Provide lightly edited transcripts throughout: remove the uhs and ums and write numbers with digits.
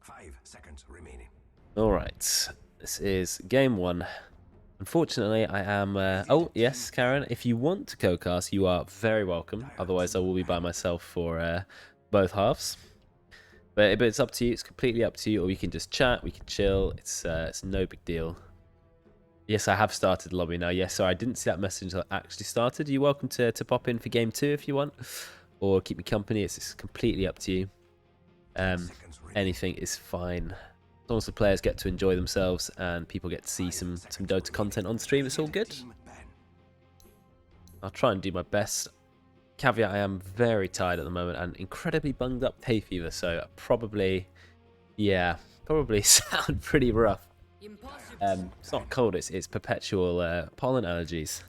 5 seconds remaining. All right, this is game one. Unfortunately, I am... oh, yes, Karen, if you want to co-cast, you are very welcome. Otherwise, I will be by myself for both halves. But it's up to you. It's completely up to you. Or we can just chat. We can chill. It's no big deal. Yes, I have started the lobby now. Yes, so I didn't see that message until it actually started. You're welcome to pop in for game two if you want. Or keep me company. It's completely up to you. Anything is fine. As long as the players get to enjoy themselves and people get to see some Dota content on stream, it's all good. I'll try and do my best. Caveat, I am very tired at the moment and incredibly bunged up hay fever, so probably sound pretty rough. It's not cold, it's perpetual pollen allergies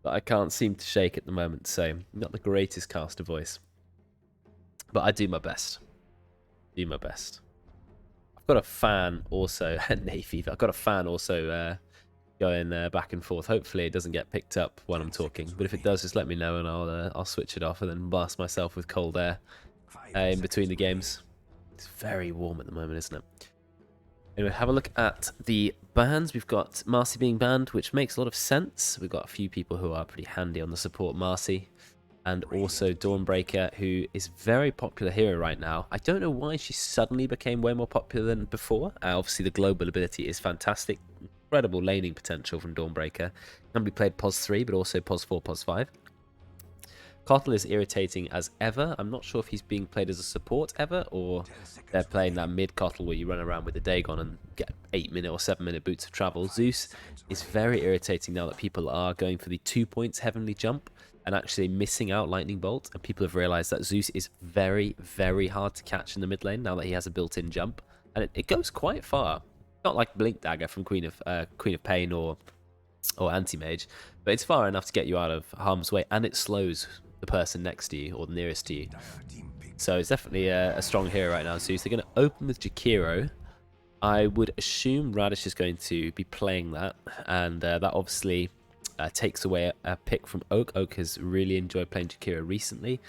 that I can't seem to shake at the moment, so not the greatest caster voice. But I do my best. I've got a fan also, hay fever. I've got a fan also going back and forth. Hopefully it doesn't get picked up when I'm talking, but if it does, just let me know and I'll switch it off and then blast myself with cold air in between the games. It's very warm at the moment, isn't it? Anyway, have a look at the bans. We've got Marcy being banned, which makes a lot of sense. We've got a few people who are pretty handy on the support Marcy. And also Dawnbreaker, who is very popular hero right now. I don't know why she suddenly became way more popular than before. Obviously, the global ability is fantastic. Incredible laning potential from Dawnbreaker. Can be played POS 3, but also POS 4, POS 5. Kotl is irritating as ever. I'm not sure if he's being played as a support ever, or they're playing that mid Kotl where you run around with the Dagon and get 8-minute or 7-minute boots of travel. Zeus is very irritating now that people are going for the 2 points heavenly jump and actually missing out Lightning Bolt, and people have realized that Zeus is very, very hard to catch in the mid lane now that he has a built-in jump, and it goes quite far. Not like Blink Dagger from Queen of Pain or Anti-Mage, but it's far enough to get you out of harm's way, and it slows the person next to you or the nearest to you. So it's definitely a strong hero right now. Zeus. They're going to open with Jakiro. I would assume Radish is going to be playing that, and that obviously takes away a pick from Oak. Oak has really enjoyed playing Jakiro recently,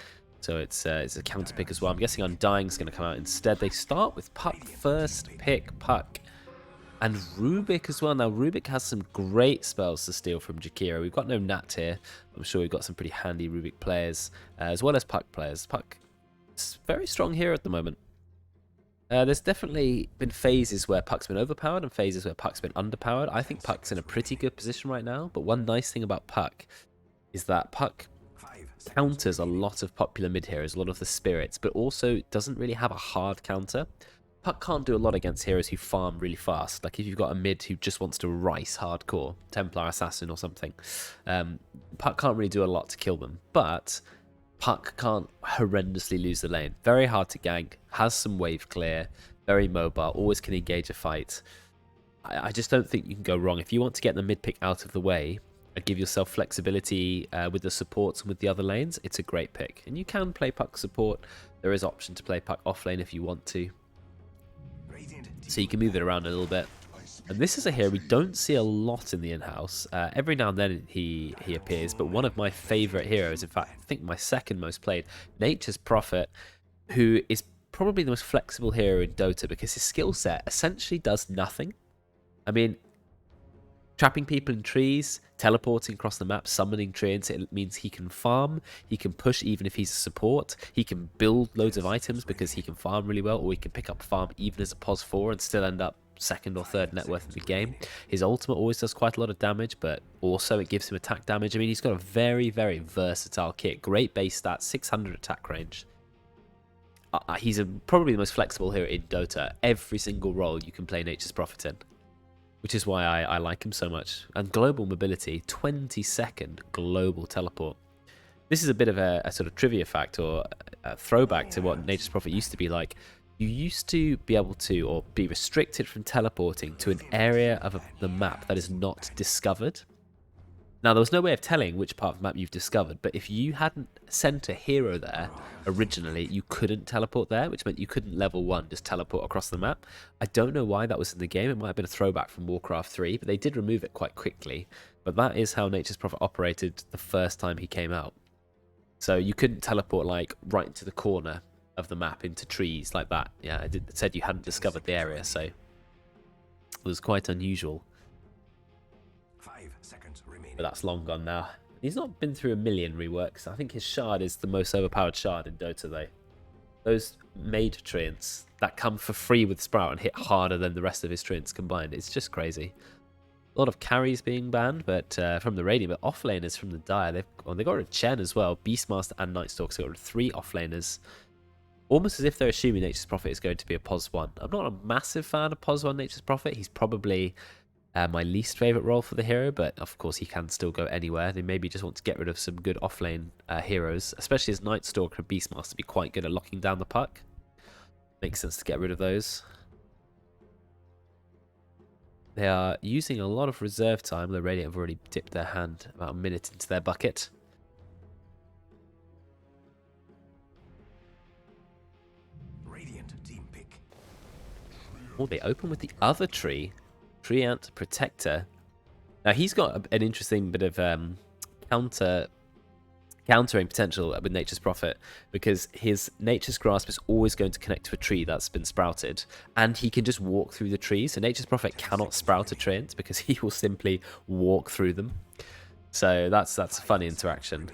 so it's a counter pick as well. I'm guessing Undying is going to come out instead. They start with Puck first pick, Puck. And Rubik as well. Now, Rubik has some great spells to steal from Jakiro. We've got no Nat here. I'm sure we've got some pretty handy Rubik players, as well as Puck players. Puck is very strong here at the moment. There's definitely been phases where Puck's been overpowered and phases where Puck's been underpowered. I think Puck's in a pretty good position right now, but one nice thing about Puck is that Puck counters a lot of popular mid heroes, a lot of the spirits, but also doesn't really have a hard counter. Puck can't do a lot against heroes who farm really fast. Like if you've got a mid who just wants to rice hardcore, Templar Assassin or something, Puck can't really do a lot to kill them. But Puck can't horrendously lose the lane. Very hard to gank, has some wave clear, very mobile, always can engage a fight. I just don't think you can go wrong. If you want to get the mid pick out of the way and give yourself flexibility with the supports and with the other lanes, it's a great pick. And you can play Puck support. There is option to play Puck off lane if you want to. So you can move it around a little bit. And this is a hero we don't see a lot in the in-house. Every now and then he appears, but one of my favourite heroes, in fact, I think my second most played, Nature's Prophet, who is probably the most flexible hero in Dota because his skill set essentially does nothing. I mean, trapping people in trees, teleporting across the map, summoning treants, it means he can farm, he can push even if he's a support, he can build loads of items because he can farm really well, or he can pick up farm even as a POS 4 and still end up second or third net worth in the game. His ultimate always does quite a lot of damage, but also it gives him attack damage. I mean, he's got a very, very versatile kit. Great base stats, 600 attack range. He's probably the most flexible hero in Dota. Every single role you can play Nature's Prophet in, which is why I like him so much. And global mobility, 20-second global teleport. This is a bit of a sort of trivia fact or a throwback to what Nature's Prophet used to be like. You used to be able to, or be restricted from teleporting to an area of the map that is not discovered. Now, there was no way of telling which part of the map you've discovered, but if you hadn't sent a hero there originally, you couldn't teleport there, which meant you couldn't level 1 just teleport across the map. I don't know why that was in the game. It might have been a throwback from Warcraft 3, but they did remove it quite quickly. But that is how Nature's Prophet operated the first time he came out. So you couldn't teleport like right into the corner of the map into trees like that. Yeah, it said you hadn't discovered the area, so it was quite unusual. 5 seconds remaining. But that's long gone now. He's not been through a million reworks. I think his shard is the most overpowered shard in Dota, though. Those mage treants that come for free with Sprout and hit harder than the rest of his treants combined. It's just crazy. A lot of carries being banned, but from the Radiant, but offlaners from the Dire. They got rid of Chen as well. Beastmaster and Nightstalk, so got rid of 3 offlaners. Almost as if they're assuming Nature's Prophet is going to be a POS 1. I'm not a massive fan of POS 1 Nature's Prophet. He's probably my least favourite role for the hero, but of course he can still go anywhere. They maybe just want to get rid of some good offlane heroes, especially as Nightstalker and Beastmaster be quite good at locking down the puck. Makes sense to get rid of those. They are using a lot of reserve time. The Radiant have already dipped their hand about a minute into their bucket. Radiant team pick. Oh, they open with the other tree. Treant Protector. Now he's got an interesting bit of countering potential with Nature's Prophet, because his Nature's Grasp is always going to connect to a tree that's been sprouted, and he can just walk through the trees. So Nature's Prophet cannot sprout a Treant because he will simply walk through them. So that's a funny interaction.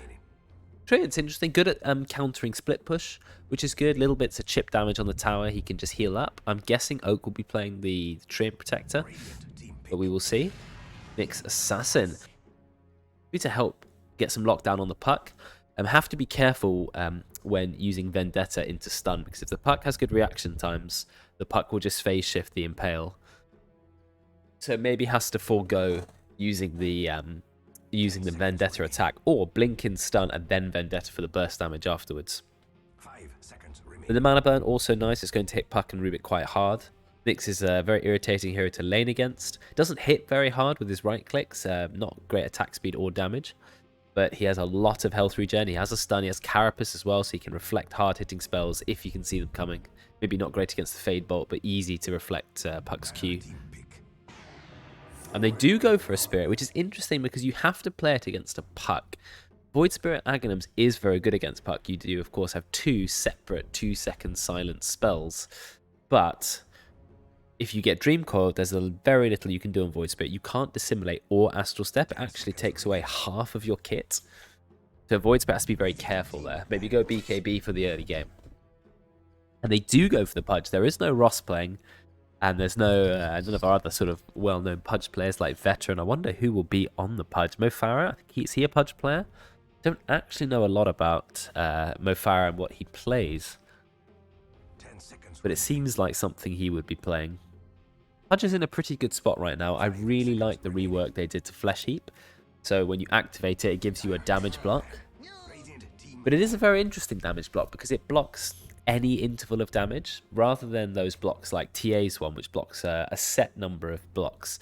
Treant's interesting, good at countering split push, which is good. Little bits of chip damage on the tower, he can just heal up. I'm guessing Oak will be playing the Treant Protector, but we will see. Nyx Assassin. Need to help get some lockdown on the puck. Have to be careful when using Vendetta into stun, because if the puck has good reaction times, the puck will just phase shift the Impale. So maybe has to forego using the Vendetta attack, or blink in stun and then Vendetta for the burst damage afterwards. 5 seconds remaining. But the mana burn also nice. It's going to hit puck and Rubik quite hard. Nyx is a very irritating hero to lane against. Doesn't hit very hard with his right clicks. Not great attack speed or damage. But he has a lot of health regen. He has a stun. He has Carapace as well, so he can reflect hard-hitting spells if you can see them coming. Maybe not great against the Fade Bolt, but easy to reflect Puck's Q. And they do go for a Spirit, which is interesting because you have to play it against a Puck. Void Spirit Aghanims is very good against Puck. You do, of course, have 2 separate 2-second silence spells. But if you get Dream Coil, there's very little you can do on Void Spirit. You can't Dissimulate or Astral Step. It actually takes away half of your kit. So Void Spirit has to be very careful there. Maybe go BKB for the early game. And they do go for the Pudge. There is no Ross playing. And there's none of our other sort of well-known Pudge players like Veteran. I wonder who will be on the Pudge. Mo Farah, is he a Pudge player? Don't actually know a lot about Mo Farah and what he plays. 10 seconds. But it seems like something he would be playing. Pudge is in a pretty good spot right now. I really like the rework they did to Flesh Heap. So when you activate it, it gives you a damage block. But it is a very interesting damage block because it blocks any interval of damage rather than those blocks like TA's one, which blocks a set number of blocks,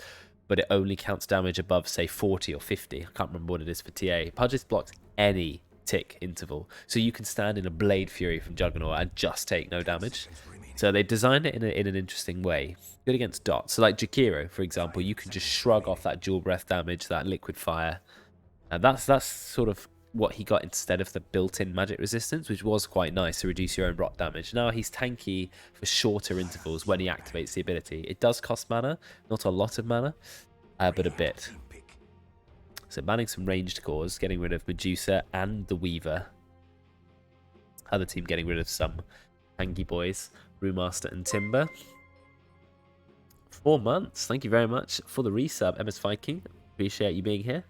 but it only counts damage above, say, 40 or 50. I can't remember what it is for TA. Pudge blocks any tick interval. So you can stand in a Blade Fury from Juggernaut and just take no damage. So they designed it in an interesting way. Good against dots. So like Jakiro, for example, you can just shrug off that dual breath damage, that liquid fire. And that's sort of what he got instead of the built-in magic resistance, which was quite nice to reduce your own rot damage. Now he's tanky for shorter intervals when he activates the ability. It does cost mana, not a lot of mana, but a bit. So banning some ranged cores, getting rid of Medusa and the Weaver. Other team getting rid of some tanky boys, Brewmaster and Timber. 4 months. Thank you very much for the resub, MS Viking. Appreciate you being here.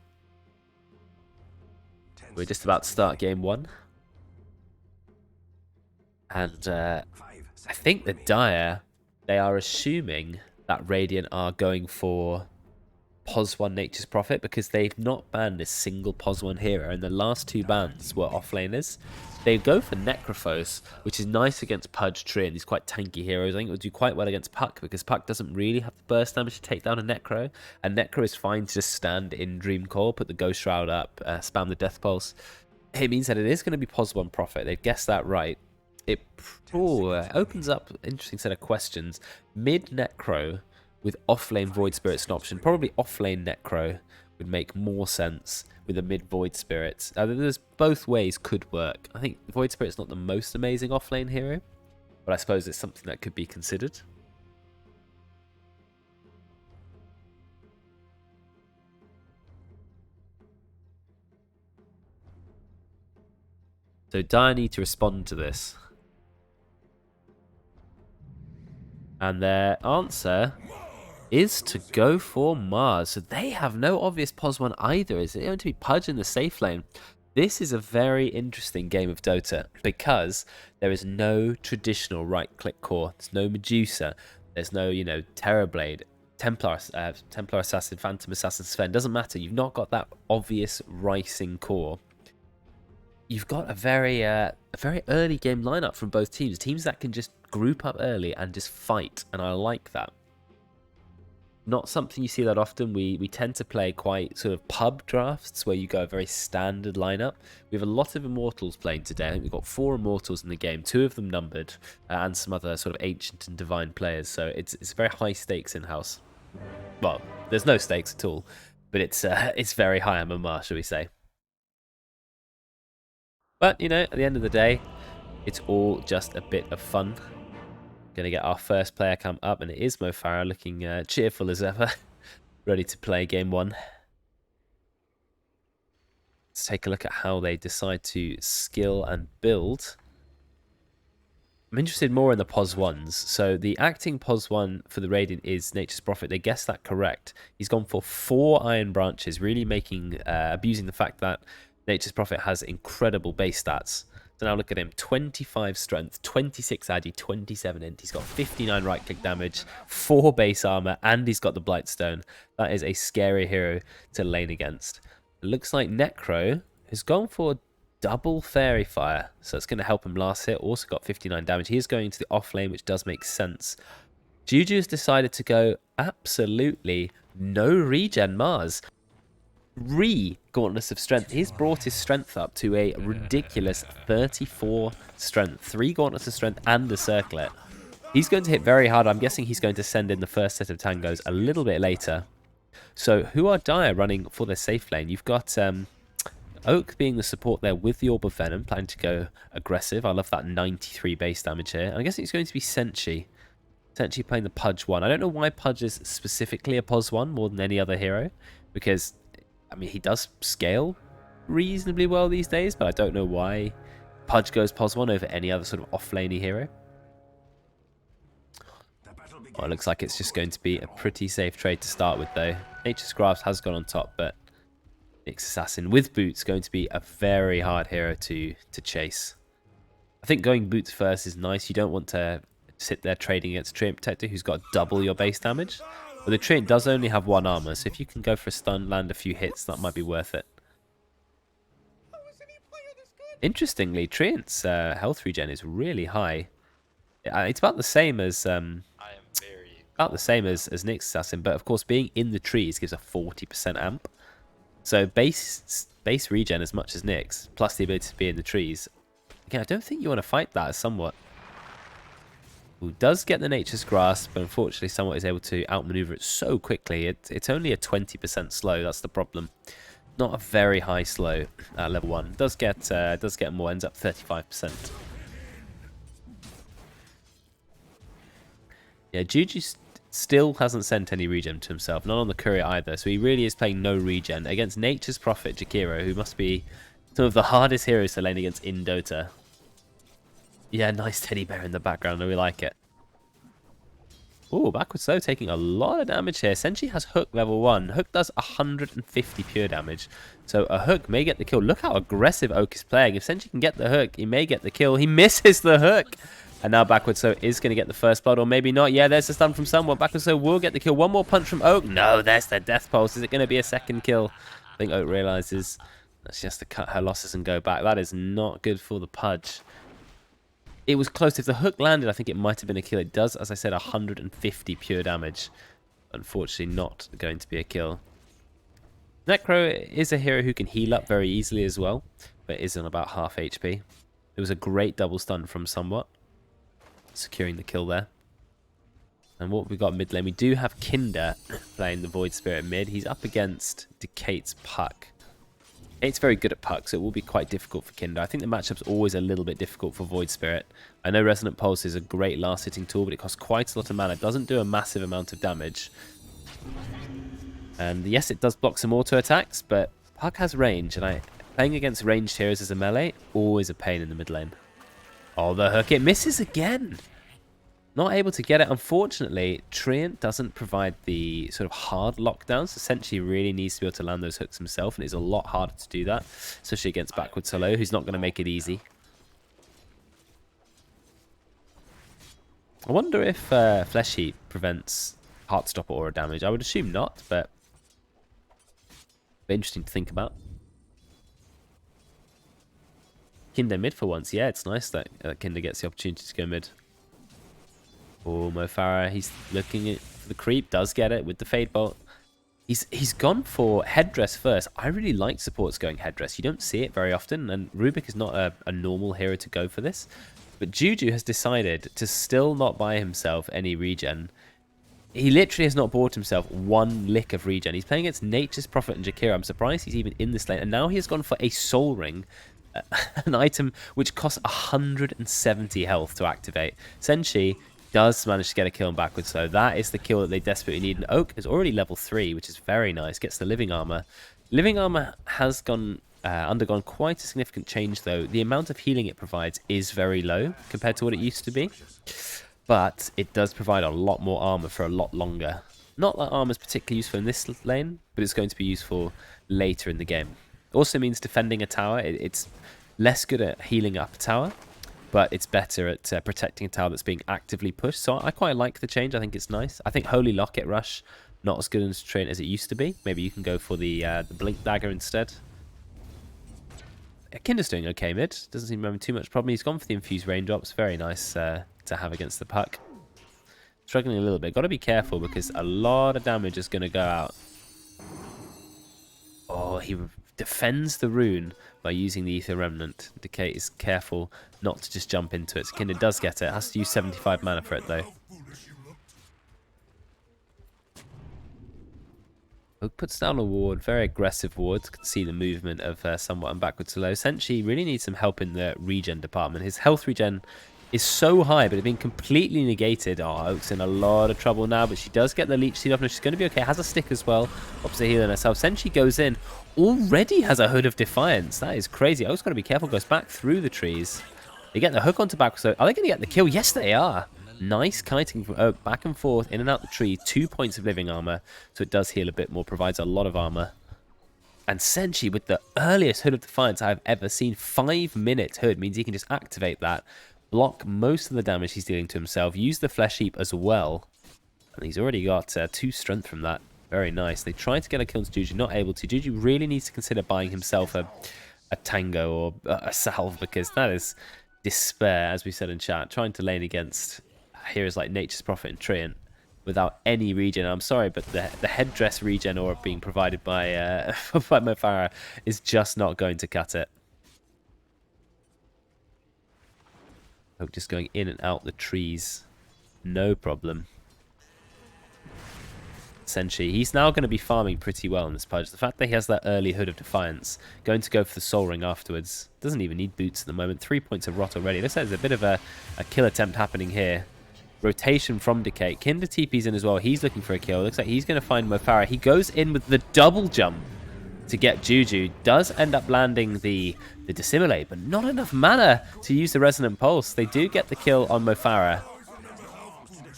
We're just about to start game 1. And I think the Dire, they are assuming that Radiant are going for POS 1 Nature's Prophet because they've not banned a single POS 1 hero, and the last 2 bans were offlaners. They go for Necrophos, which is nice against Pudge, Tree, and these quite tanky heroes. I think it would do quite well against Puck because Puck doesn't really have the burst damage to take down a Necro, and Necro is fine to just stand in Dream Core, put the Ghost Shroud up, spam the Death Pulse. It means that it is going to be POS 1 Prophet. They've guessed that right. It opens up an interesting set of questions. Mid Necro with offlane Void Spirit's an option. Probably offlane Necro would make more sense with a mid Void Spirit. There's both ways could work. I think Void Spirit's not the most amazing offlane hero, but I suppose it's something that could be considered. So Dire need to respond to this. And their answer is to go for Mars. So they have no obvious pos 1 either. Is it going to be Pudge in the safe lane? This is a very interesting game of Dota because there is no traditional right-click core. There's no Medusa. There's no, you know, Terrorblade, Templar Assassin, Phantom Assassin, Sven. Doesn't matter. You've not got that obvious rising core. You've got a very early game lineup from both teams. Teams that can just group up early and just fight, and I like that. Not something you see that often. We tend to play quite sort of pub drafts where you go a very standard lineup. We have a lot of Immortals playing today. I think we've got 4 Immortals in the game, 2 of them numbered, and some other sort of ancient and divine players. So it's very high stakes in-house. Well, there's no stakes at all, but it's very high MMR, shall we say. But, you know, at the end of the day, it's all just a bit of fun. Going to get our first player cam up, and it is Mo Farah looking cheerful as ever, ready to play game 1. Let's take a look at how they decide to skill and build. I'm interested more in the pos 1s. So the acting pos 1 for the Radiant is Nature's Prophet. They guessed that correct. He's gone for 4 Iron Branches, really making abusing the fact that Nature's Prophet has incredible base stats. So now look at him, 25 strength, 26 agi, 27 int. He's got 59 right-click damage, 4 base armor, and he's got the Blightstone. That is a scary hero to lane against. It looks like Necro has gone for double Fairy Fire, so it's going to help him last hit. Also got 59 damage. He is going to the off lane, which does make sense. Juju has decided to go absolutely no regen Mars. 3 Gauntlets of Strength. He's brought his strength up to a ridiculous 34 strength. 3 Gauntlets of Strength and a Circlet. He's going to hit very hard. I'm guessing he's going to send in the first set of tangos a little bit later. So who are Dire running for their safe lane? You've got Oak being the support there with the Orb of Venom, planning to go aggressive. I love that 93 base damage here. And I guess it's going to be Senshi. Senshi playing the Pudge 1. I don't know why Pudge is specifically a pos 1 more than any other hero, because I mean, he does scale reasonably well these days, but I don't know why Pudge goes pos 1 over any other sort of off-laney hero. Oh, it looks like it's just going to be a pretty safe trade to start with, though. Nature's Grasp has gone on top, but Nyx Assassin with Boots going to be a very hard hero to chase. I think going Boots first is nice. You don't want to sit there trading against Treant Protector, who's got double your base damage. But the Treant does only have 1 armor, so if you can go for a stun, land a few hits, that might be worth it. Interestingly, Treant's health regen is really high. It's about the same as Nyx Assassin, but of course, being in the trees gives a 40% amp. So base regen as much as Nyx, plus the ability to be in the trees. Again, I don't think you want to fight that somewhat. Who does get the Nature's Grasp, but unfortunately Somewhat is able to outmaneuver it so quickly. It's only a 20% slow, that's the problem. Not a very high slow at level 1. Does get more, ends up 35%. Yeah, Juju still hasn't sent any regen to himself, not on the courier either, so he really is playing no regen against Nature's Prophet Jakiro, who must be some of the hardest heroes to lane against in Dota. Yeah, nice teddy bear in the background, and we like it. Ooh, backwards slow, taking a lot of damage here. Senshi has Hook level 1. Hook does 150 pure damage. So a Hook may get the kill. Look how aggressive Oak is playing. If Senshi can get the Hook, he may get the kill. He misses the Hook. And now backwards slow is going to get the first blood, or maybe not. Yeah, there's a stun from someone. Backwards slow will get the kill. One more punch from Oak. No, there's the death pulse. Is it going to be a second kill? I think Oak realizes that she has to cut her losses and go back. That is not good for the Pudge. It was close. If the Hook landed, I think it might have been a kill. It does, as I said, 150 pure damage. Unfortunately, not going to be a kill. Necro is a hero who can heal up very easily as well, but is on about half HP. It was a great double stun from Somewhat, securing the kill there. And what we got mid lane, we do have Kinder playing the Void Spirit mid. He's up against Decate's Puck. It's very good at Puck, so it will be quite difficult for Kinder. I think the matchup's always a little bit difficult for Void Spirit. I know Resonant Pulse is a great last-hitting tool, but it costs quite a lot of mana. It doesn't do a massive amount of damage. And yes, it does block some auto attacks, but Puck has range, and playing against ranged heroes as a melee, always a pain in the mid lane. Oh, the hook, it misses again! Not able to get it. Unfortunately, Treant doesn't provide the sort of hard lockdowns. Essentially, really needs to be able to land those hooks himself, and it's a lot harder to do that, especially against backward solo, who's not going to make it easy. I wonder if Flesh Heap prevents Heartstopper aura damage. I would assume not, but interesting to think about. Kinder mid for once. Yeah, it's nice that Kinder gets the opportunity to go mid. Oh, Mo Farah, he's looking for the creep, does get it with the Fade Bolt. He's gone for Headdress first. I really like supports going Headdress. You don't see it very often, and Rubik is not a normal hero to go for this. But Juju has decided to still not buy himself any regen. He literally has not bought himself one lick of regen. He's playing against Nature's Prophet and Jakira. I'm surprised he's even in this lane. And now he has gone for a Soul Ring, an item which costs 170 health to activate. Senshi does manage to get a kill on backwards, so that is the kill that they desperately need. And Oak is already level 3, which is very nice. Gets the Living Armor. Living Armor has undergone quite a significant change, though. The amount of healing it provides is very low compared to what it used to be. But it does provide a lot more armor for a lot longer. Not that armor is particularly useful in this lane, but it's going to be useful later in the game. Also means defending a tower. It's less good at healing up a tower, but it's better at protecting a tower that's being actively pushed. So I quite like the change. I think it's nice. I think Holy Locket Rush, not as good as train as it used to be. Maybe you can go for the Blink Dagger instead. Kinder's doing okay mid. Doesn't seem to be having too much problem. He's gone for the Infused Raindrops. Very nice to have against the Puck. Struggling a little bit. Got to be careful because a lot of damage is going to go out. Oh, he defends the rune by using the Ether Remnant. Decay is careful not to just jump into it. So Kinder does get it. Has to use 75 mana for it, though. Oak puts down a ward, very aggressive ward. Can see the movement of somewhat and backwards to low. Essentially, really needs some help in the regen department. His health regen is so high, but it's been completely negated. Oh, Oak's in a lot of trouble now, but she does get the Leech Seed off, and she's going to be okay. Has a stick as well. Opposite healing herself. Senshi goes in. Already has a Hood of Defiance. That is crazy. Oak's got to be careful. Goes back through the trees. They get the hook onto backwards. So are they going to get the kill? Yes, they are. Nice kiting from Oak, back and forth, in and out the tree. 2 points of living armor, so it does heal a bit more, provides a lot of armor. And Senshi with the earliest Hood of Defiance I've ever seen. 5-minute Hood means he can just activate that, block most of the damage he's dealing to himself, use the Flesh Heap as well. And he's already got 2 strength from that. Very nice. They tried to get a kill to Juju, not able to. Juju really needs to consider buying himself a Tango or a Salve, because that is despair, as we said in chat. Trying to lane against heroes like Nature's Prophet and Treant without any regen. I'm sorry, but the headdress regen aura being provided by Mo Farah is just not going to cut it. Oak just going in and out the trees, no problem. Senshi, he's now going to be farming pretty well in this purge. The fact that he has that early Hood of Defiance, going to go for the Soul Ring afterwards, doesn't even need boots at the moment. 3 points of rot already. Looks like there's a bit of a kill attempt happening here. Rotation from Decay. Kinder TP's in as well. He's looking for a kill. Looks like he's going to find Mo Farah. He goes in with the double jump to get Juju. Does end up landing the Dissimulate, but not enough mana to use the Resonant Pulse. They do get the kill on Mo Farah.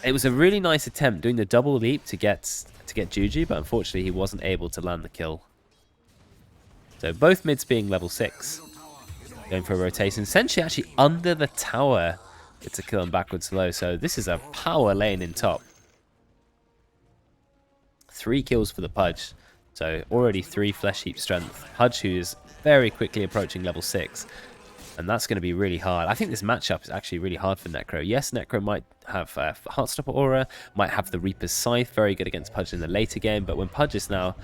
It was a really nice attempt doing the double leap to get Juju, but unfortunately he wasn't able to land the kill. So both mids being level 6. Going for a rotation. Senshi actually under the tower. It's a kill on backwards low, so this is a power lane in top. 3 kills for the Pudge, so already 3 Flesh Heap strength. Pudge, who is very quickly approaching level 6, and that's going to be really hard. I think this matchup is actually really hard for Necro. Yes, Necro might have Heartstopper aura, might have the Reaper's Scythe, very good against Pudge in the later game, but when Pudge is now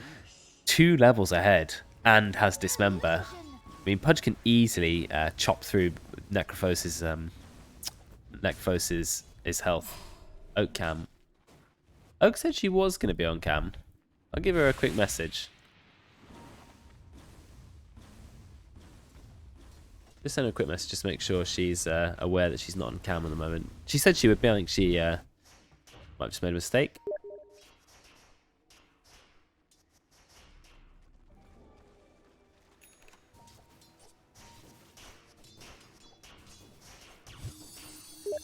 2 levels ahead and has Dismember, I mean, Pudge can easily chop through Necrophos's health. Oak Cam. Oak said she was going to be on cam. I'll give her a quick message. Just send her a quick message just to make sure she's aware that she's not on cam at the moment. She said she would be. I think she might have just made a mistake.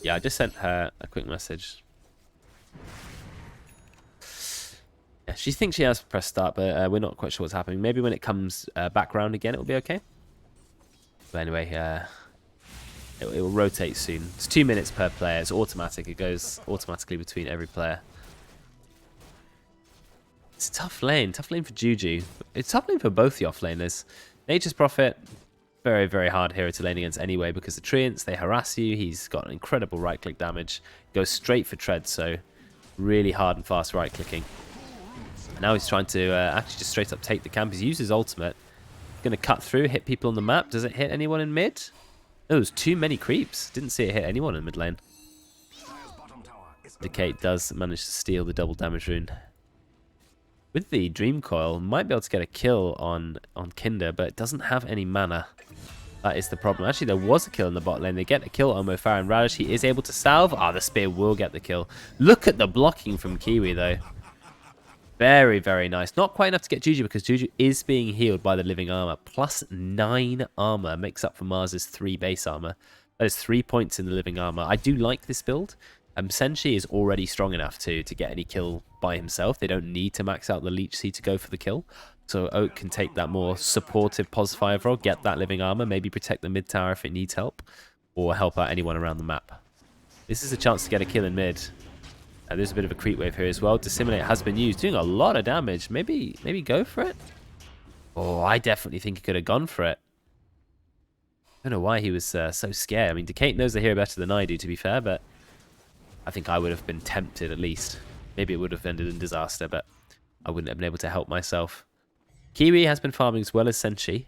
Yeah, I just sent her a quick message. Yeah, she thinks she has pressed start, but we're not quite sure what's happening. Maybe when it comes back round again, it'll be okay. But anyway, it will rotate soon. It's 2 minutes per player. It's automatic. It goes automatically between every player. It's a tough lane. Tough lane for Juju. It's tough lane for both the offlaners. Nature's Prophet, very, very hard hero to lane against anyway because the treants, they harass you. He's got an incredible right-click damage. Goes straight for tread, so really hard and fast right-clicking. Now he's trying to actually just straight up take the camp. He's used his ultimate. Going to cut through, hit people on the map. Does it hit anyone in mid? Oh, there's too many creeps. Didn't see it hit anyone in mid lane. Decay does manage to steal the double damage rune. With the Dream Coil, might be able to get a kill on Kinder, but it doesn't have any mana. That is the problem. Actually, there was a kill in the bot lane. They get a kill on Mofar and Radish. He is able to salve. Ah, the spear will get the kill. Look at the blocking from Kiwi, though. Very, very nice. Not quite enough to get Juju because Juju is being healed by the living armor. Plus 9 armor makes up for Mars's 3 base armor. That is 3 points in the living armor. I do like this build. Senshi is already strong enough to get any kill by himself. They don't need to max out the Leech Seed to go for the kill. So Oak can take that more supportive pos fire role, get that living armor, maybe protect the mid tower if it needs help, or help out anyone around the map. This is a chance to get a kill in mid. There's a bit of a creep wave here as well. Dissimulate has been used, doing a lot of damage. Maybe go for it? Oh, I definitely think he could have gone for it. I don't know why he was so scared. I mean, Decate knows the hero better than I do, to be fair, but I think I would have been tempted at least. Maybe it would have ended in disaster, but I wouldn't have been able to help myself. Kiwi has been farming as well as Senshi.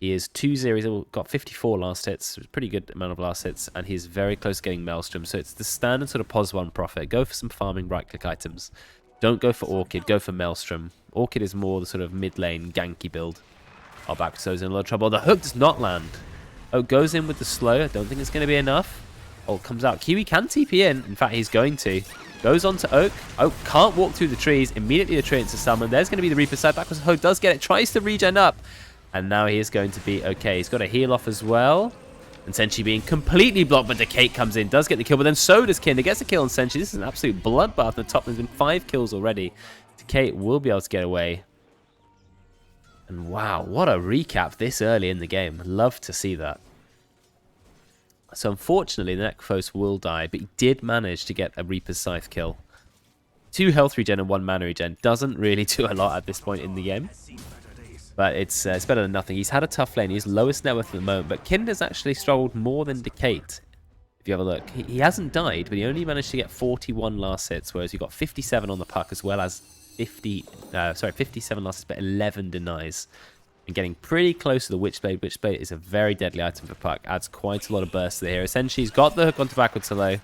He is 2-0. He's got 54 last hits. Pretty good amount of last hits. And he's very close to getting Maelstrom. So it's the standard sort of pos 1 profit. Go for some farming right-click items. Don't go for Orchid. Go for Maelstrom. Orchid is more the sort of mid-lane ganky build. Oh, back so he's in a lot of trouble. The hook does not land. Oh, goes in with the slow. I don't think it's going to be enough. Oh, comes out. Kiwi can TP in. In fact, he's going to. Goes on to Oak. Oak can't walk through the trees. Immediately the treants are summoned. There's going to be the Reaper side. Backwards Hook does get it. Tries to regen up. And now he is going to be okay. He's got a heal off as well. And Senshi being completely blocked, but Decate comes in, does get the kill, but then so does Kinder. Gets a kill on Senshi. This is an absolute bloodbath. The top has been 5 kills already. Decate will be able to get away. And wow, what a recap this early in the game. Love to see that. So unfortunately, the Necrophos will die, but he did manage to get a Reaper's Scythe kill. 2 health regen and 1 mana regen. Doesn't really do a lot at this point in the game. But it's better than nothing. He's had a tough lane. He's lowest net worth at the moment. But Kinder's actually struggled more than Decate. If you have a look. He hasn't died, but he only managed to get 41 last hits, whereas he got 57 on the puck as well as 57 last hits, but 11 denies. And getting pretty close to the Witchblade. Witchblade is a very deadly item for puck. Adds quite a lot of burst to the hero. Essentially, he's got the hook onto backwards hello.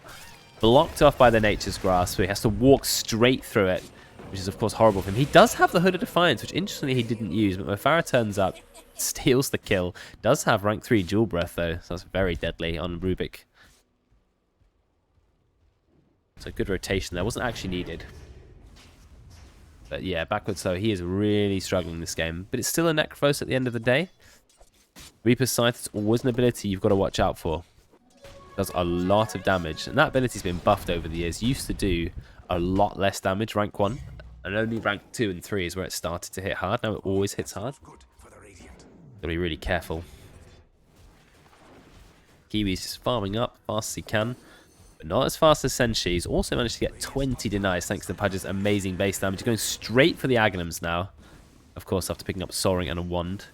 Blocked off by the Nature's Grasp, so he has to walk straight through it, which is, of course, horrible for him. He does have the Hood of Defiance, which, interestingly, he didn't use. But Mofara turns up, steals the kill. Does have rank 3 Jewel Breath, though, so that's very deadly on Rubik. So good rotation there. Wasn't actually needed. But yeah, backwards, so he is really struggling this game. But it's still a Necrophos at the end of the day. Reaper's Scythe is always an ability you've got to watch out for. Does a lot of damage. And that ability's been buffed over the years. Used to do a lot less damage, rank 1. And only rank 2 and 3 is where it started to hit hard. Now it always hits hard. Gotta be really careful. Kiwi's just farming up fast as he can. But not as fast as Senshi. He's also managed to get 20 denies thanks to Pudge's amazing base damage. He's going straight for the Aghanims now. Of course, after picking up Soaring and a Wand.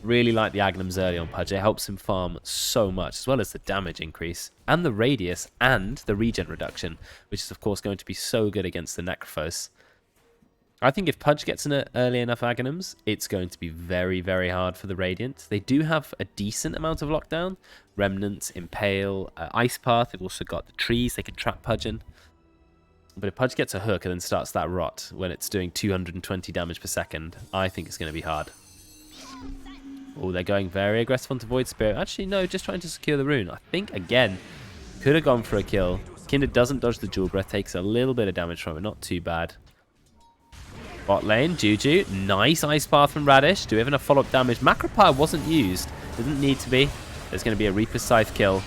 Really like the Aghanims early on Pudge. It helps him farm so much, as well as the damage increase. And the radius and the regen reduction, which is, of course, going to be so good against the Necrophos. I think if Pudge gets in early enough Aghanims, it's going to be very, very hard for the Radiant. They do have a decent amount of lockdown. Remnants, Impale, Ice Path. They've also got the trees they can trap Pudge in. But if Pudge gets a hook and then starts that rot when it's doing 220 damage per second, I think it's going to be hard. Oh, they're going very aggressive onto Void Spirit. Actually, no, just trying to secure the rune. I think, again, could have gone for a kill. Kinder doesn't dodge the Jewel Breath, takes a little bit of damage from it, not too bad. Bot lane, Juju. Nice Ice Path from Radish. Do we have enough follow-up damage? Macropire wasn't used. Didn't need to be. There's going to be a Reaper's Scythe kill.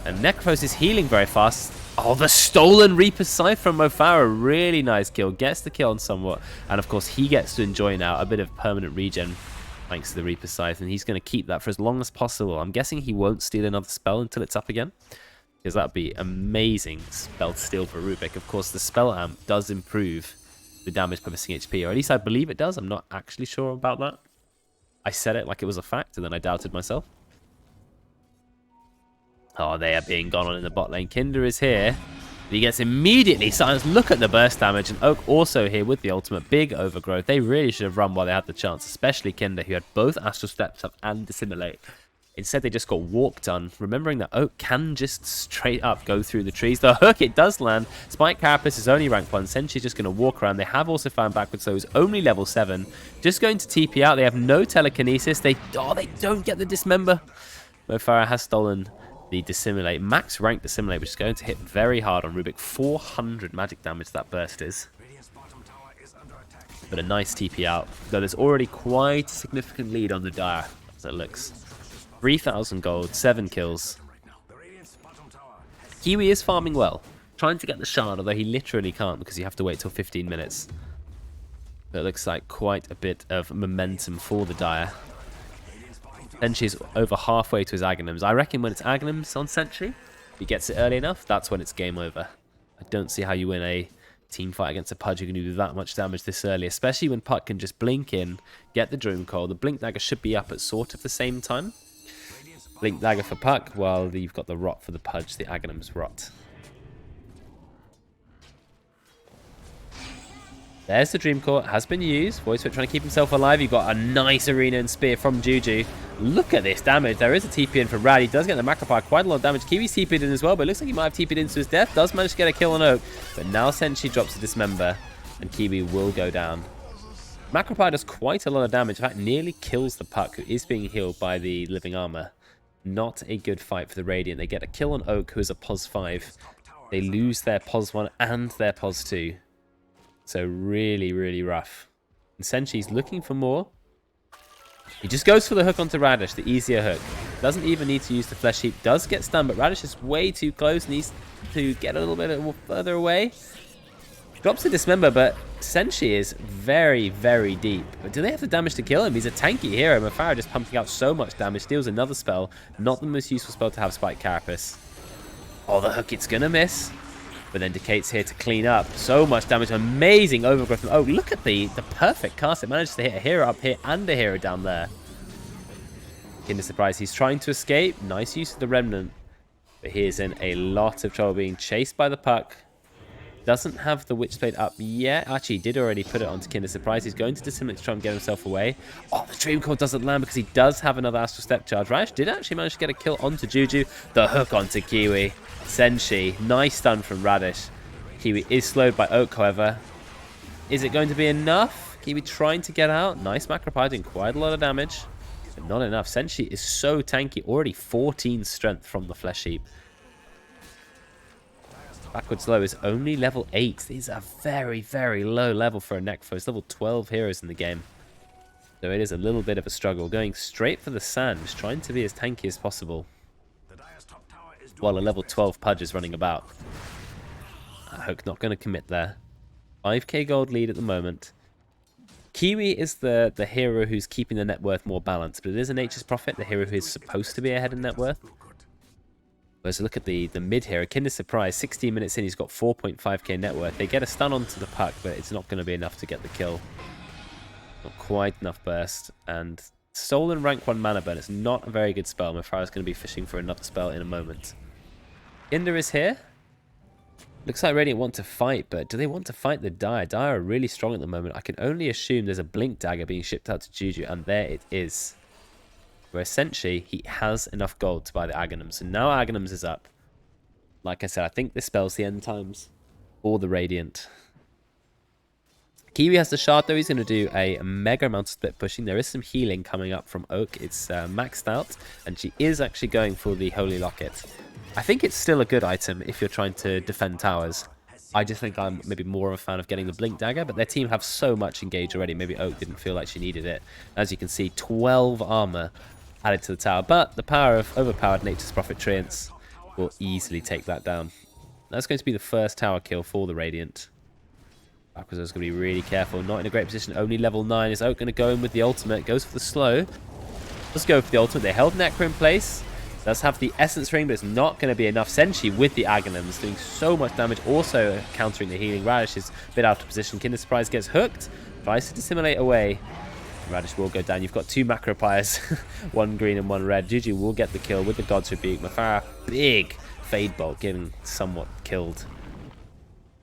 And Necrophos is healing very fast. Oh, the stolen Reaper's Scythe from Mofara. Really nice kill. Gets the kill on somewhat. And, of course, he gets to enjoy now a bit of permanent regen thanks to the Reaper's Scythe. And he's going to keep that for as long as possible. I'm guessing he won't steal another spell until it's up again, because that would be amazing spell to steal for Rubik. Of course, the spell amp does improve the damage per missing HP, or at least I believe it does. I'm not actually sure about that. I said it like it was a fact, and then I doubted myself. Oh, they are being gone on in the bot lane. Kinder is here. He gets immediately silenced. Look at the burst damage, and Oak also here with the ultimate. Big overgrowth. They really should have run while they had the chance, especially Kinder, who had both Astral Steps up and Dissimulate. Instead, they just got walk done, remembering that Oak can just straight up go through the trees. The hook, it does land. Spike Carapace is only rank 1. Senshi's just going to walk around. They have also found backwards, so he's only level 7. Just going to TP out. They have no telekinesis. They don't get the Dismember. Mofara has stolen the Dissimulate. Max rank Dissimulate, which is going to hit very hard on Rubik. 400 magic damage that burst is. But a nice TP out. Though there's already quite a significant lead on the Dire, as it looks. 3,000 gold, 7 kills. Kiwi is farming well. Trying to get the shard, although he literally can't because you have to wait till 15 minutes. But it looks like quite a bit of momentum for the Dire. Sentry's over halfway to his Aghanims. I reckon when it's Aghanims on Sentry, if he gets it early enough, that's when it's game over. I don't see how you win a team fight against a Pudge who can do that much damage this early, especially when Puck can just blink in, get the Dream Coil. The Blink Dagger should be up at sort of the same time. Blink Dagger for Puck, while you've got the Rot for the Pudge, the Aghanim's Rot. There's the Dream Core, has been used. Void Spirit trying to keep himself alive. You've got a nice Arena and Spear from Juju. Look at this damage. There is a TP in for Rad. He does get the Macropire, quite a lot of damage. Kiwi's TP'd in as well, but it looks like he might have TP'd into his death. Does manage to get a kill on Oak, but now Senshi drops a Dismember, and Kiwi will go down. Macropire does quite a lot of damage. In fact, nearly kills the Puck, who is being healed by the Living Armor. Not a good fight for the Radiant. They get a kill on Oak, who is a POS 5. They lose their POS 1 and their POS 2. So really, really rough. And Senshi's looking for more. He just goes for the hook onto Radish, the easier hook. Doesn't even need to use the Flesh Heap. Does get stunned, but Radish is way too close. Needs to get a little bit further away. Drops the Dismember, but Senshi is very, very deep. But do they have the damage to kill him? He's a tanky hero. Mofara just pumping out so much damage. Steals another spell. Not the most useful spell to have, Spike Carapace. Oh, the hook, it's going to miss. But then Decate's here to clean up. So much damage. Amazing overgrowth. Oh, look at the perfect cast. It managed to hit a hero up here and a hero down there. Kinder Surprise. He's trying to escape. Nice use of the Remnant. But he is in a lot of trouble being chased by the Puck. Doesn't have the Witchblade up yet. Actually, he did already put it onto Kinder Surprise. He's going to Dissimulate to try and get himself away. Oh, the Dream Core doesn't land because he does have another Astral Step Charge. Rash did actually manage to get a kill onto Juju. The hook onto Kiwi. Senshi. Nice stun from Radish. Kiwi is slowed by Oak, however. Is it going to be enough? Kiwi trying to get out. Nice Macropire doing quite a lot of damage. But not enough. Senshi is so tanky. Already 14 strength from the Flesh Heap. Backwards low is only level 8. These are very, very low level for a Necrophos. Level 12 heroes in the game. So it is a little bit of a struggle. Going straight for the sand, just trying to be as tanky as possible. While a level 12 Pudge is running about. Hook not going to commit there. 5k gold lead at the moment. Kiwi is the hero who's keeping the net worth more balanced, but it is a Nature's Prophet, the hero who is supposed to be ahead in net worth. Whereas look at the mid hero, Kinder Surprise, 16 minutes in, he's got 4.5k net worth. They get a stun onto the Puck, but it's not going to be enough to get the kill. Not quite enough burst. And Stolen rank 1 mana burn. It's not a very good spell. Mofara's going to be fishing for another spell in a moment. Kinder is here. Looks like Radiant want to fight, but do they want to fight the Dire? Dire are really strong at the moment. I can only assume there's a Blink Dagger being shipped out to Juju, and there it is. Where essentially, he has enough gold to buy the Aghanims. So now Aghanims is up. Like I said, I think this spell's the End Times. for the Radiant. Kiwi has the shard though. He's going to do a mega amount of split pushing. There is some healing coming up from Oak. It's maxed out, and she is actually going for the Holy Locket. I think it's still a good item if you're trying to defend towers. I just think I'm maybe more of a fan of getting the Blink Dagger, but their team have so much engage already. Maybe Oak didn't feel like she needed it. As you can see, 12 armor added to the tower, but the power of overpowered Nature's Prophet Treants will easily take that down. That's going to be the first tower kill for the Radiant. Backwards is going to be really careful. Not in a great position. Only level 9. Is Oak going to go in with the ultimate? Goes for the slow. Let's go for the ultimate. They held Necro in place. Does have the Essence Ring, but it's not going to be enough. Senshi with the Aghanims doing so much damage. Also countering the healing. Radish is a bit out of position. Kinder Surprise gets hooked. Tries to dissimulate away. Radish will go down. You've got 2 Macro Pyres. 1 green and 1 red. Juju will get the kill with the God's Rebuke. Mafara, big Fade Bolt, getting somewhat killed.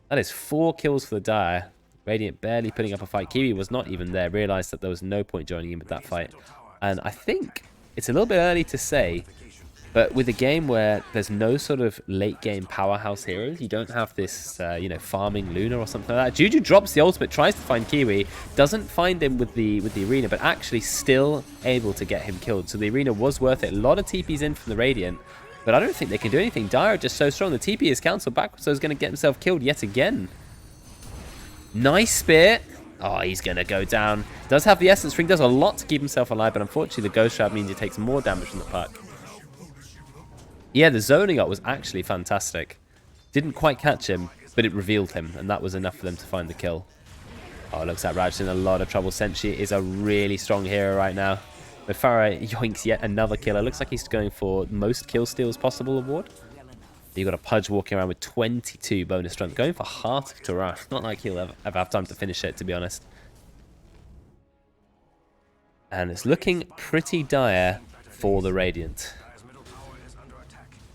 That is 4 kills for the Dire. Radiant barely putting up a fight. Kiwi was not even there. Realized that there was no point joining in with that fight. And I think it's a little bit early to say, but with a game where there's no sort of late game powerhouse heroes, you don't have this, you know, farming Luna or something like that. Juju drops the ultimate, tries to find Kiwi, doesn't find him with the arena, but actually still able to get him killed. So the arena was worth it. A lot of TPs in from the Radiant. But I don't think they can do anything. Dire are just so strong. The TP is cancelled backwards, so he's going to get himself killed yet again. Nice spear. Oh, he's going to go down. Does have the Essence Ring. Does a lot to keep himself alive, but unfortunately the Ghost Shroud means he takes more damage from the puck. Yeah, the zoning up was actually fantastic. Didn't quite catch him, but it revealed him, and that was enough for them to find the kill. Oh, looks like Raj's in a lot of trouble. Senshi is a really strong hero right now. But Farah yoinks yet another killer. Looks like he's going for most kill steals possible award. You've got a Pudge walking around with 22 bonus strength. Going for Heart of Torah. Not like he'll ever have time to finish it, to be honest. And it's looking pretty dire for the Radiant.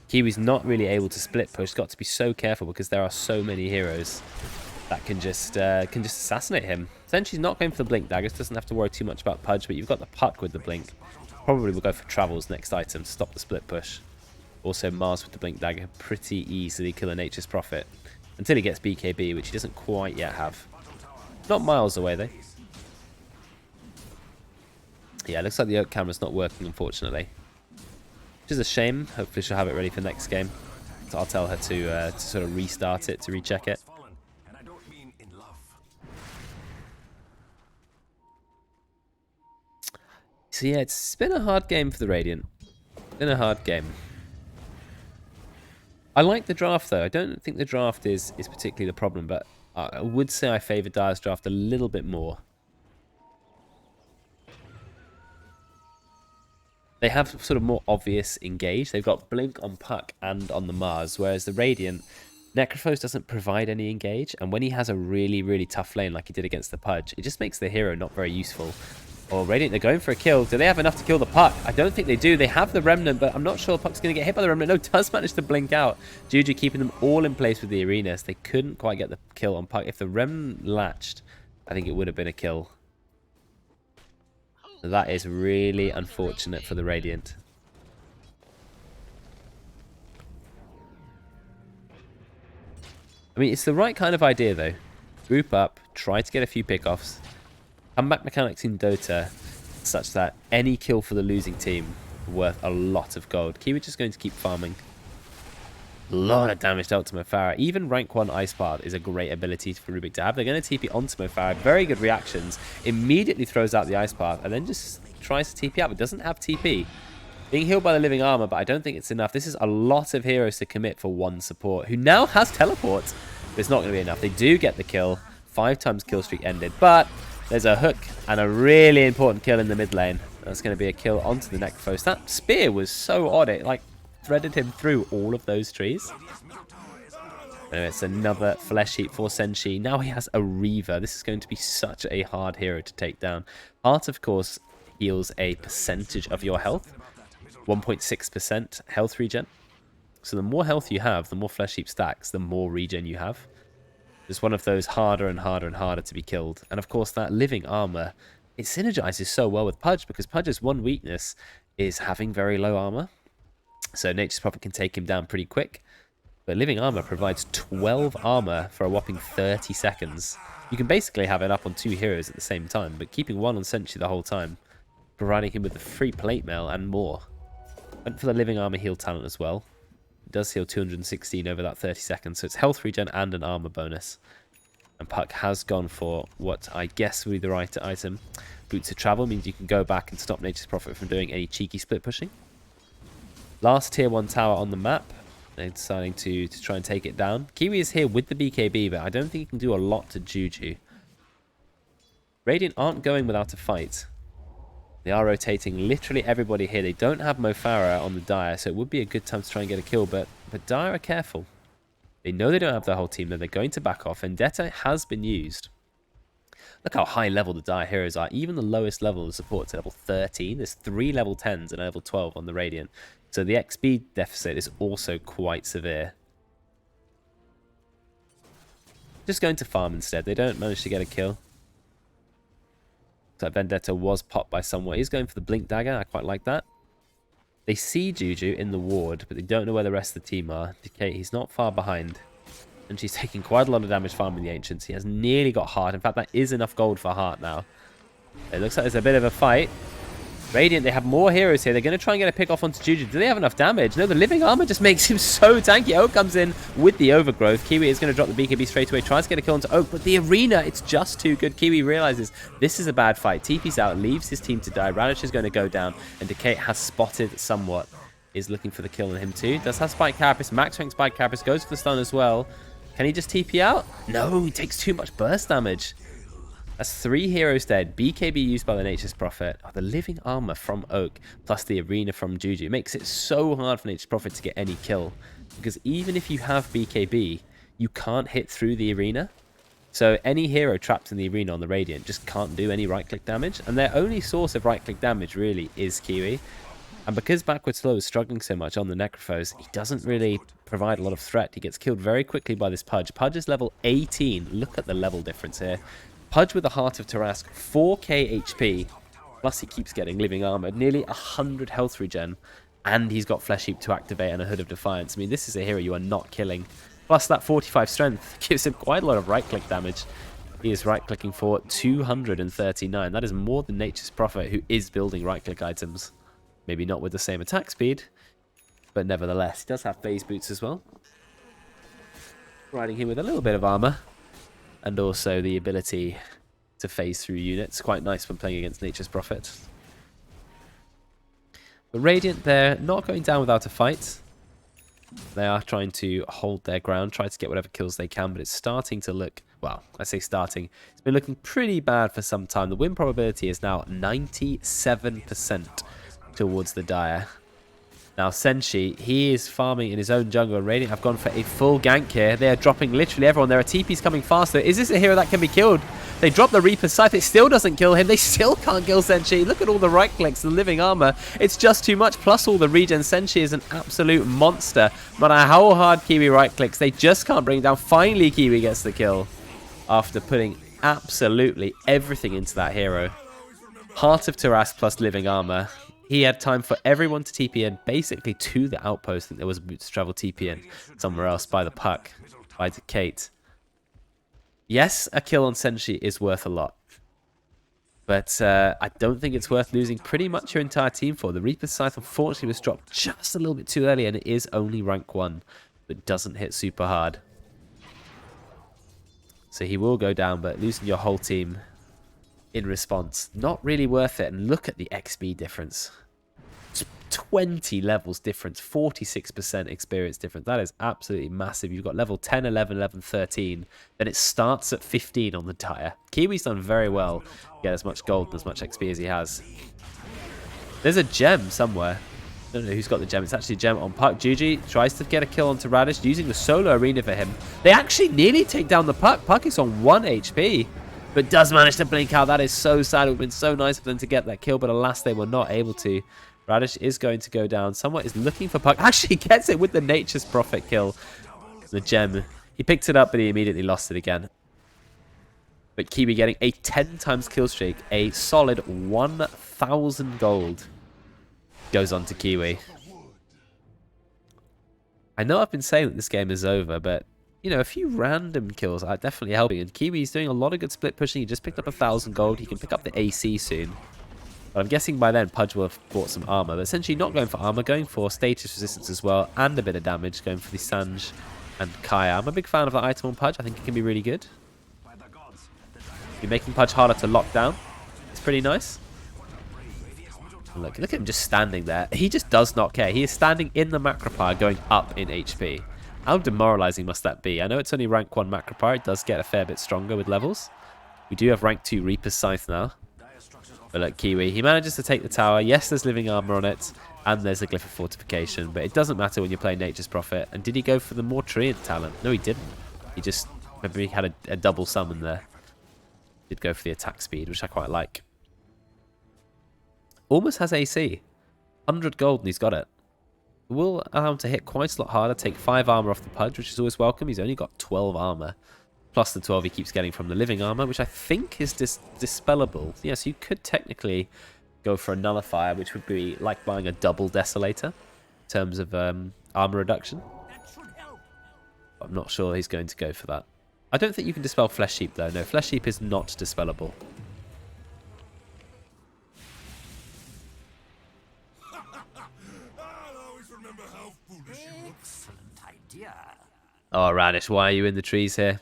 Kiwi's not really able to split push. Got to be so careful because there are so many heroes that can just assassinate him. Senshi's not going for the Blink Daggers. Doesn't have to worry too much about Pudge, but you've got the Puck with the Blink. Probably will go for Travels next item to stop the split push. Also Mars with the Blink Dagger. Pretty easily kill a Nature's Prophet. Until he gets BKB, which he doesn't quite yet have. Not miles away though. Yeah, looks like the Oak camera's not working, unfortunately. Which is a shame. Hopefully she'll have it ready for next game. So I'll tell her to sort of restart it, to recheck it. So yeah, it's been a hard game for the Radiant. Been a hard game. I like the draft though. I don't think the draft is particularly the problem, but I would say I favour Dire's draft a little bit more. They have sort of more obvious engage. They've got Blink on Puck and on the Mars, whereas the Radiant, Necrophos doesn't provide any engage, and when he has a really, really tough lane like he did against the Pudge, it just makes the hero not very useful. Or Radiant, they're going for a kill. Do they have enough to kill the Puck? I don't think they do. They have the Remnant, but I'm not sure the Puck's going to get hit by the Remnant. No, does manage to blink out. Juju keeping them all in place with the arenas. They couldn't quite get the kill on Puck. If the Remnant latched, I think it would have been a kill. So that is really unfortunate for the Radiant. I mean, it's the right kind of idea, though. Group up, try to get a few pickoffs. Comeback mechanics in Dota such that any kill for the losing team is worth a lot of gold. Kiwi just going to keep farming. A lot of damage dealt to Mofara. Even rank 1 Ice Path is a great ability for Rubik to have. They're going to TP onto Mofara. Very good reactions. Immediately throws out the Ice Path and then just tries to TP out, but doesn't have TP. Being healed by the living armor, but I don't think it's enough. This is a lot of heroes to commit for one support, who now has teleport. But it's not going to be enough. They do get the kill. 5 times kill streak ended, but there's a hook and a really important kill in the mid lane. That's going to be a kill onto the Necrophos. That spear was so odd. It like threaded him through all of those trees. Anyway, it's another flesh heap for Senshi. Now he has a Reaver. This is going to be such a hard hero to take down. Heart, of course, heals a percentage of your health. 1.6% health regen. So the more health you have, the more flesh heap stacks, the more regen you have. It's one of those harder and harder and harder to be killed. And of course, that living armor, it synergizes so well with Pudge, because Pudge's one weakness is having very low armor. So Nature's Prophet can take him down pretty quick. But Living Armor provides 12 armor for a whopping 30 seconds. You can basically have it up on 2 heroes at the same time, but keeping one on Sentry the whole time, providing him with the free plate mail and more. Went for the Living Armor heal talent as well. It does heal 216 over that 30 seconds, so it's health regen and an armor bonus. And Puck has gone for what I guess would be the right item. Boots of Travel means you can go back and stop Nature's Prophet from doing any cheeky split pushing. Last tier 1 tower on the map. They're deciding to try and take it down. Kiwi is here with the BKB, but I don't think he can do a lot to Juju. Radiant aren't going without a fight. They are rotating literally everybody here. They don't have Mo Farah on the Dire, so it would be a good time to try and get a kill, but Dire are careful. They know they don't have their whole team there. They're going to back off. Vendetta has been used. Look how high level the Dire heroes are. Even the lowest level of support is level 13. There's 3 level 10s and a level 12 on the Radiant. So the XP deficit is also quite severe. Just going to farm instead. They don't manage to get a kill. So Vendetta was popped by someone. He's going for the Blink Dagger. I quite like that. They see Juju in the ward, but they don't know where the rest of the team are. Decay, he's not far behind. And she's taking quite a lot of damage farming the Ancients. He has nearly got Heart. In fact, that is enough gold for Heart now. It looks like there's a bit of a fight. Radiant, they have more heroes here. They're going to try and get a pick off onto Juju. Do they have enough damage? No, the Living Armor just makes him so tanky. Oak comes in with the Overgrowth. Kiwi is going to drop the BKB straight away. Tries to get a kill onto Oak, but the Arena, it's just too good. Kiwi realizes this is a bad fight. TP's out, leaves his team to die. Radish is going to go down, and Decay has spotted somewhat. Is looking for the kill on him too. Does have Spike Carapace. Max rank Spike Carapace. Goes for the stun as well. Can he just TP out? No, he takes too much burst damage. That's 3 heroes dead. BKB used by the Nature's Prophet. Oh, the Living Armor from Oak plus the Arena from Juju makes it so hard for Nature's Prophet to get any kill. Because even if you have BKB, you can't hit through the Arena. So any hero trapped in the Arena on the Radiant just can't do any right-click damage. And their only source of right-click damage really is Kiwi. And because Backward Slow is struggling so much on the Necrophos, he doesn't really provide a lot of threat. He gets killed very quickly by this Pudge. Pudge is level 18. Look at the level difference here. Pudge with the Heart of Tarask, 4k HP, plus he keeps getting Living Armor, nearly 100 health regen, and he's got Flesh Heap to activate and a Hood of Defiance. I mean, this is a hero you are not killing. Plus that 45 strength gives him quite a lot of right-click damage. He is right-clicking for 239. That is more than Nature's Prophet, who is building right-click items. Maybe not with the same attack speed, but nevertheless, he does have phase boots as well. Riding him with a little bit of armor. And also the ability to phase through units. Quite nice when playing against Nature's Prophet. But Radiant, they're not going down without a fight. They are trying to hold their ground, try to get whatever kills they can, but it's starting to look, well, I say starting, it's been looking pretty bad for some time. The win probability is now 97% towards the Dire. Now, Senshi, he is farming in his own jungle, and Radiant have gone for a full gank here. They are dropping literally everyone. There are TPs coming faster. Is this a hero that can be killed? They drop the Reaper's Scythe. It still doesn't kill him. They still can't kill Senshi. Look at all the right clicks, the Living Armor. It's just too much, plus all the regen. Senshi is an absolute monster. No matter how hard Kiwi right clicks, they just can't bring it down. Finally, Kiwi gets the kill after putting absolutely everything into that hero. Heart of Tarask plus Living Armor. He had time for everyone to TP in, basically to the outpost. I think there was a Boots to Travel TP in somewhere else by the Puck, by Kate. Yes, a kill on Senshi is worth a lot. But I don't think it's worth losing pretty much your entire team for. The Reaper's Scythe, unfortunately, was dropped just a little bit too early, and it is only rank 1, but doesn't hit super hard. So he will go down, but losing your whole team in response, not really worth it. And look at the XP difference. 20 levels difference, 46% experience difference. That is absolutely massive. You've got level 10, 11, 11, 13. Then it starts at 15 on the Dire. Kiwi's done very well to get as much gold and as much XP as he has. There's a gem somewhere. I don't know who's got the gem. It's actually a gem on Puck. Juju tries to get a kill onto Radish using the solo arena for him. They actually nearly take down the Puck. Puck is on 1 HP. But does manage to blink out. That is so sad. It would have been so nice for them to get that kill, but alas, they were not able to. Radish is going to go down. Someone is looking for Puck. Actually gets it with the Nature's Prophet kill. The gem. He picked it up, but he immediately lost it again. But Kiwi getting a 10 times kill streak. A solid 1,000 gold goes on to Kiwi. I know I've been saying that this game is over, but, you know, a few random kills are definitely helping. And Kiwi's doing a lot of good split pushing. He just picked up 1,000 gold. He can pick up the AC soon. But I'm guessing by then Pudge will have bought some armor. But essentially not going for armor, going for status resistance as well, and a bit of damage, going for the Sanj and Kaya. I'm a big fan of that item on Pudge. I think it can be really good. You're making Pudge harder to lock down. It's pretty nice. Look at him just standing there. He just does not care. He is standing in the Macropire going up in HP. How demoralizing must that be? I know it's only rank 1 Macropire. It does get a fair bit stronger with levels. We do have rank 2 Reaper's Scythe now. But look, Kiwi, he manages to take the tower. Yes, there's living armor on it. And there's a Glyph of Fortification. But it doesn't matter when you're playing Nature's Prophet. And did he go for the more Treant talent? No, he didn't. He just, maybe he had a double summon there. Did go for the attack speed, which I quite like. Almost has AC. 100 gold and he's got it. It will allow him to hit quite a lot harder, take 5 armor off the Pudge, which is always welcome. He's only got 12 armor. Plus the 12 he keeps getting from the living armor, which I think is dispellable. Yes, so you could technically go for a nullifier, which would be like buying a double desolator in terms of armor reduction. I'm not sure he's going to go for that. I don't think you can dispel Flesh Sheep though. No, Flesh Sheep is not dispellable. Oh, Radish, why are you in the trees here?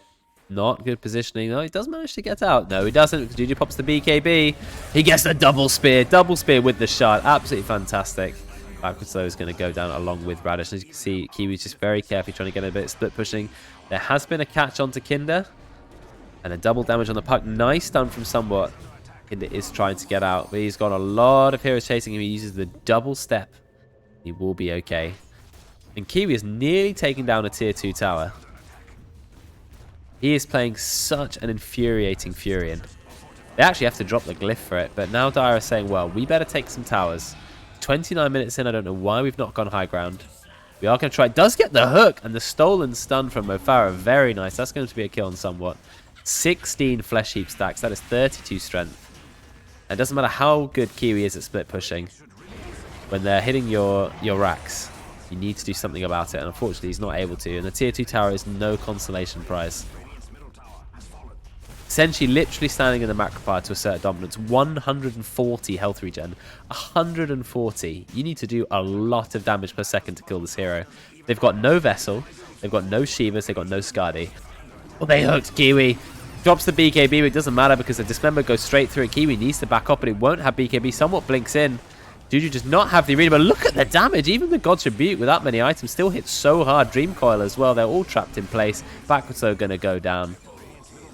Not good positioning. No, he does manage to get out. No, he doesn't. Juju pops the BKB. He gets the double spear. Double spear with the shard. Absolutely fantastic. Backwards though is going to go down along with Radish. As you can see, Kiwi's just very carefully trying to get a bit of split pushing. There has been a catch onto Kinder. And a double damage on the puck. Nice stun from Somewhat. Kinder is trying to get out. But he's got a lot of heroes chasing him. He uses the double step. He will be okay. And Kiwi is nearly taking down a tier 2 tower. He is playing such an infuriating Furion. They actually have to drop the glyph for it. But now Dire is saying, well, we better take some towers. 29 minutes in, I don't know why we've not gone high ground. We are going to try. It does get the hook and the stolen stun from Mofara. Very nice. That's going to be a kill on Somewhat. 16 Flesh Heap stacks. That is 32 strength. And it doesn't matter how good Kiwi is at split pushing. When they're hitting your racks, you need to do something about it. And unfortunately, he's not able to. And the tier 2 tower is no consolation prize. Senshi literally standing in the Macropire to assert dominance. 140 health regen. 140. You need to do a lot of damage per second to kill this hero. They've got no Vessel. They've got no Shivas. They've got no Skadi. Well, they hooked Kiwi. Drops the BKB, but it doesn't matter because the Dismember goes straight through it. Kiwi needs to back up, but it won't have BKB. Somewhat blinks in. Juju does not have the arena, but look at the damage. Even the God's Rebuke with that many items still hits so hard. Dream Coil as well. They're all trapped in place. Backwards though going to go down.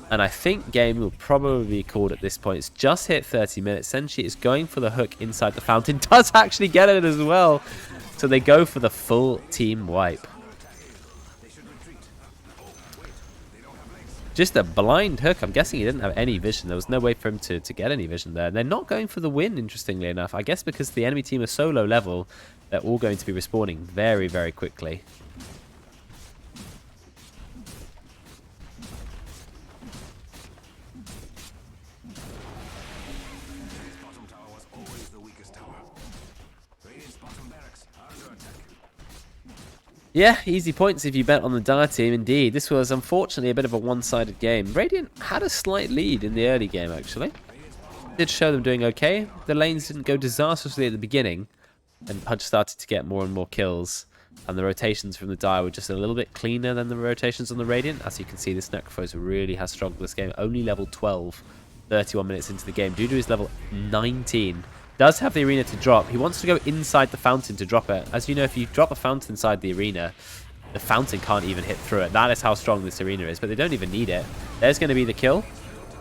And I think game will probably be called at this point. It's just hit 30 minutes. Senshi is going for the hook inside the fountain. Does actually get it as well. So they go for the full team wipe. Just a blind hook. I'm guessing he didn't have any vision. There was no way for him to get any vision there. And they're not going for the win, interestingly enough. I guess because the enemy team are so low level, they're all going to be respawning very, very quickly. Yeah, easy points if you bet on the Dire team, indeed. This was unfortunately a bit of a one-sided game. Radiant had a slight lead in the early game, actually. Did show them doing okay. The lanes didn't go disastrously at the beginning. And Pudge started to get more and more kills. And the rotations from the Dire were just a little bit cleaner than the rotations on the Radiant. As you can see, this Necrophos really has struggled this game. Only level 12, 31 minutes into the game. Dudu is level 19. Does have the arena to drop. He wants to go inside the fountain to drop it. As you know, if you drop a fountain inside the arena, the fountain can't even hit through it. That is how strong this arena is, but they don't even need it. There's going to be the kill.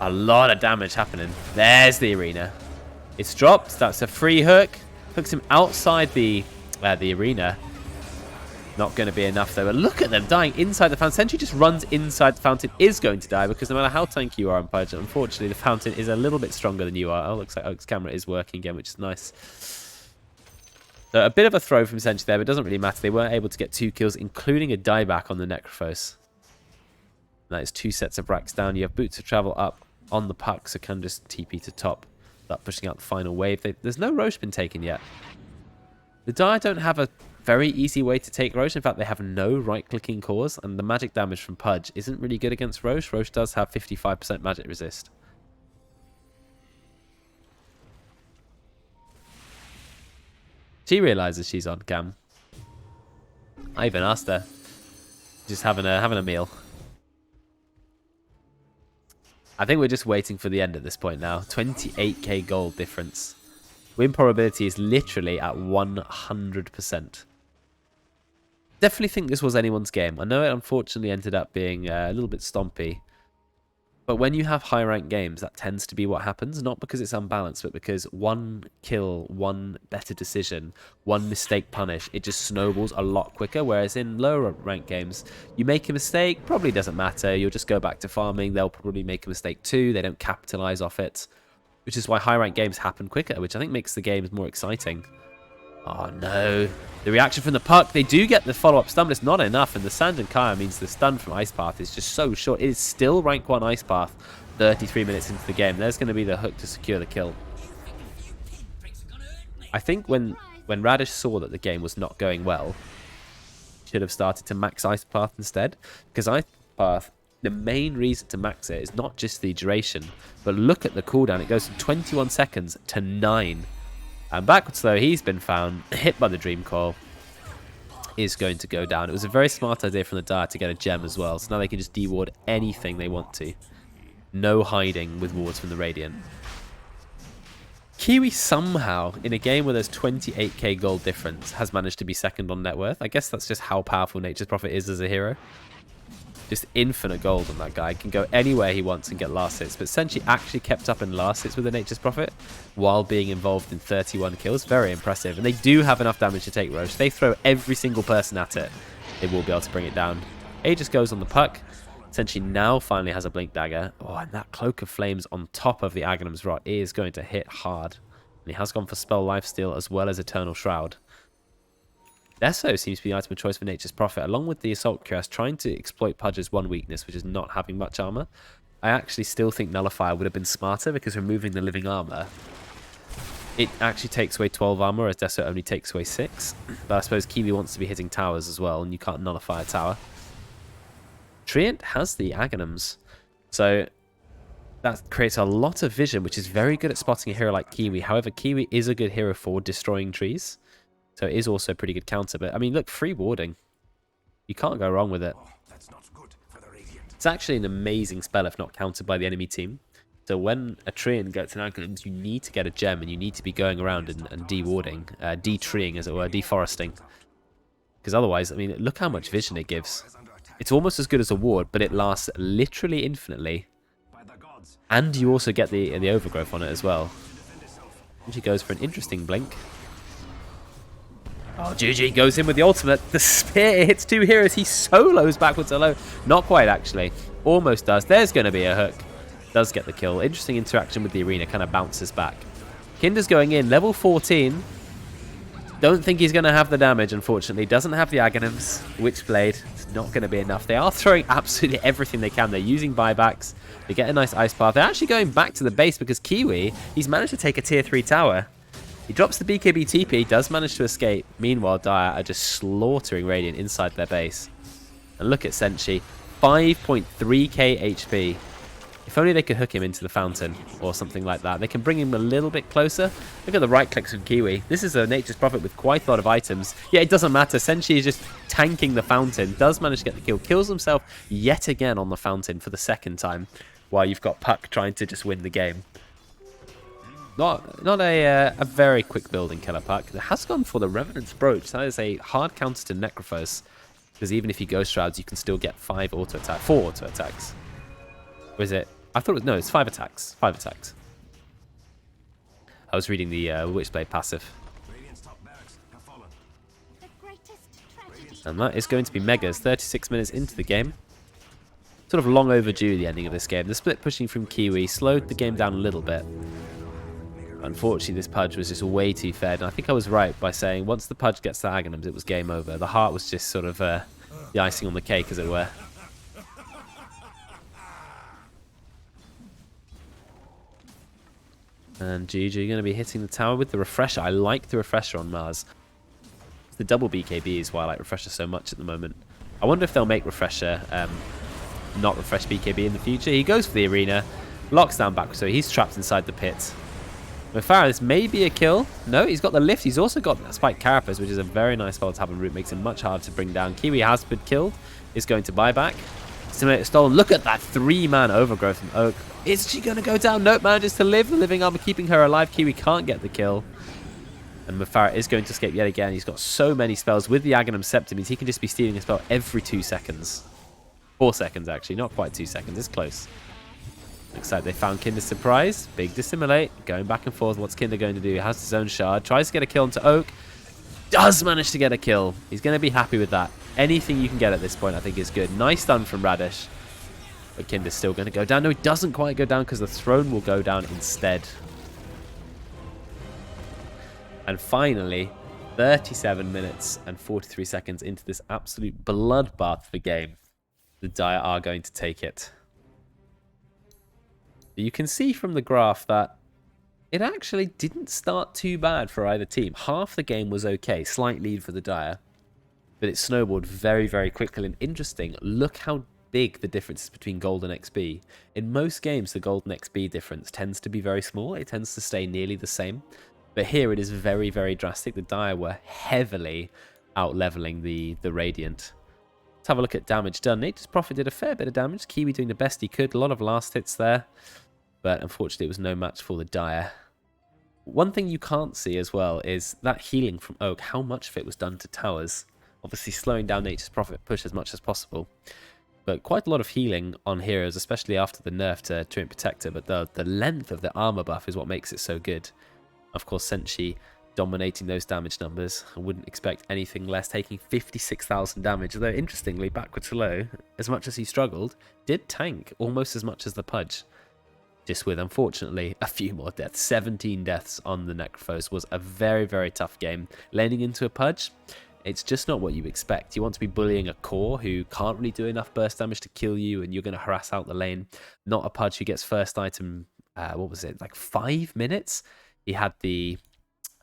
A lot of damage happening. There's the arena. It's dropped. That's a free hook. Hooks him outside the arena. Not going to be enough though. But look at them dying inside the fountain. Sentry just runs inside the fountain. Is going to die because no matter how tanky you are on Pudge, unfortunately the fountain is a little bit stronger than you are. Oh, looks like Oak's camera is working again, which is nice. So a bit of a throw from Sentry there, but it doesn't really matter. They weren't able to get 2 kills, including a dieback on the Necrophos. That is 2 sets of racks down. You have Boots of Travel up on the puck, so can just TP to top. Start pushing out the final wave. There's no Roche been taken yet. The Dire don't have a very easy way to take Roche. In fact, they have no right-clicking cores, and the magic damage from Pudge isn't really good against Roche. Roche does have 55% magic resist. She realizes she's on cam. I even asked her. Just having a meal. I think we're just waiting for the end at this point now. 28k gold difference. Win probability is literally at 100%. Definitely think this was anyone's game. I know it unfortunately ended up being a little bit stompy. But when you have high ranked games, that tends to be what happens. Not because it's unbalanced, but because one kill, one better decision, one mistake punish, it just snowballs a lot quicker. Whereas in lower ranked games, you make a mistake, probably doesn't matter. You'll just go back to farming. They'll probably make a mistake too. They don't capitalize off it. Which is why high ranked games happen quicker, which I think makes the games more exciting. Oh no. The reaction from the puck. They do get the follow-up stun, but it's not enough. And the Sanjin Kaya means the stun from Ice Path is just so short. It is still rank 1 Ice Path 33 minutes into the game. There's going to be the hook to secure the kill. I think when Radish saw that the game was not going well, he should have started to max Ice Path instead. Because Ice Path, the main reason to max it is not just the duration, but look at the cooldown. It goes from 21 seconds to 9. And backwards though, he's been found, hit by the Dream Coil, is going to go down. It was a very smart idea from the Dire to get a gem as well, so now they can just de-ward anything they want to. No hiding with wards from the Radiant. Kiwi somehow, in a game where there's 28k gold difference, has managed to be second on net worth. I guess that's just how powerful Nature's Prophet is as a hero. Just infinite gold on that guy. Can go anywhere he wants and get last hits. But Senshi actually kept up in last hits with the Nature's Prophet while being involved in 31 kills. Very impressive. And they do have enough damage to take Roche. They throw every single person at it. They will be able to bring it down. Aegis goes on the puck. Senshi now finally has a Blink Dagger. Oh, and that Cloak of Flames on top of the Aghanim's Rot is going to hit hard. And he has gone for Spell Lifesteal as well as Eternal Shroud. Deso seems to be the item of choice for Nature's Prophet, along with the Assault Cuirass, trying to exploit Pudge's one weakness, which is not having much armor. I actually still think Nullifier would have been smarter, because removing the living armor, it actually takes away 12 armor, whereas Deso only takes away 6. But I suppose Kiwi wants to be hitting towers as well, and you can't nullify a tower. Treant has the Aghanims, so that creates a lot of vision, which is very good at spotting a hero like Kiwi. However, Kiwi is a good hero for destroying trees. So it is also a pretty good counter. But, I mean, look, free warding. You can't go wrong with it. Oh, that's not good for the Radiant. It's actually an amazing spell if not countered by the enemy team. So when a Treant gets an Aghanim, you need to get a gem and you need to be going around and de-warding, de-treeing, as it were, deforesting. Because otherwise, I mean, look how much vision it gives. It's almost as good as a ward, but it lasts literally infinitely. And you also get the overgrowth on it as well. And she goes for an interesting blink. Oh, GG goes in with the ultimate. The spear hits 2 heroes. He solos backwards alone. Not quite, actually. Almost does. There's going to be a hook. Does get the kill. Interesting interaction with the arena. Kind of bounces back. Kinder's going in. Level 14. Don't think he's going to have the damage, unfortunately. Doesn't have the Aghanims. Witchblade. It's not going to be enough. They are throwing absolutely everything they can. They're using buybacks. They get a nice ice path. They're actually going back to the base because Kiwi, he's managed to take a tier 3 tower. He drops the BKB TP, does manage to escape. Meanwhile, Dire are just slaughtering Radiant inside their base. And look at Senshi. 5.3k HP. If only they could hook him into the fountain or something like that. They can bring him a little bit closer. Look at the right clicks from Kiwi. This is a Nature's Prophet with quite a lot of items. Yeah, it doesn't matter. Senshi is just tanking the fountain. Does manage to get the kill. Kills himself yet again on the fountain for the second time. While you've got Puck trying to just win the game. Not a very quick building killer Puck. It has gone for the Revenant's Brooch. That is a hard counter to Necrophos. Because even if you Ghost Shrouds, you can still get 4 auto attacks. Or is it? I thought it was, no, it's 5 attacks. 5 attacks. I was reading the Witchblade passive. And that is going to be Megas. 36 minutes into the game. Sort of long overdue, the ending of this game. The split pushing from Kiwi slowed the game down a little bit. Unfortunately, this Pudge was just way too fed. And I think I was right by saying once the Pudge gets the Aghanims, it was game over. The heart was just sort of the icing on the cake, as it were. And GG going to be hitting the tower with the refresher. I like the refresher on Mars. The double BKB is why I like Refresher so much at the moment. I wonder if they'll make Refresher not refresh BKB in the future. He goes for the arena, locks down back, so he's trapped inside the pit. Mufara, this may be a kill. No, he's got the lift. He's also got Spike Carapace, which is a very nice spell to have en route. Makes him much harder to bring down. Kiwi has been killed. Is going to buy back. Simulator stolen. Look at that 3-man overgrowth from Oak. Is she going to go down? Nope, manages to live. The living armor keeping her alive. Kiwi can't get the kill. And Mufara is going to escape yet again. He's got so many spells. With the Aghanim Scepter means he can just be stealing a spell every 2 seconds. 4 seconds, actually. Not quite 2 seconds. It's close. Looks like they found Kinder's surprise. Big dissimulate. Going back and forth. What's Kinder going to do? He has his own shard. Tries to get a kill onto Oak. Does manage to get a kill. He's going to be happy with that. Anything you can get at this point, I think, is good. Nice stun from Radish. But Kinder's still going to go down. No, he doesn't quite go down because the throne will go down instead. And finally, 37 minutes and 43 seconds into this absolute bloodbath of a game, the Dire are going to take it. You can see from the graph that it actually didn't start too bad for either team. Half the game was okay, slight lead for the Dire, but it snowballed very, very quickly. And interesting, look how big the difference is between gold and XP. In most games, the gold and XP difference tends to be very small. It tends to stay nearly the same. But here it is very, very drastic. The Dire were heavily out-leveling the Radiant. Let's have a look at damage done. Nature's Prophet did a fair bit of damage. Kiwi doing the best he could. A lot of last hits there. But unfortunately, it was no match for the Dire. One thing you can't see as well is that healing from Oak. How much of it was done to towers? Obviously, slowing down Nature's Prophet push as much as possible. But quite a lot of healing on heroes, especially after the nerf to Treant Protector. But the length of the armor buff is what makes it so good. Of course, Senshi dominating those damage numbers. I wouldn't expect anything less, taking 56,000 damage. Though, interestingly, backwards low, as much as he struggled, did tank almost as much as the Pudge. Just with, unfortunately, a few more deaths. 17 deaths on the Necrophos was a very, very tough game. Laning into a Pudge, it's just not what you expect. You want to be bullying a core who can't really do enough burst damage to kill you, and you're going to harass out the lane. Not a Pudge who gets first item, what was it, like 5 minutes? He had the,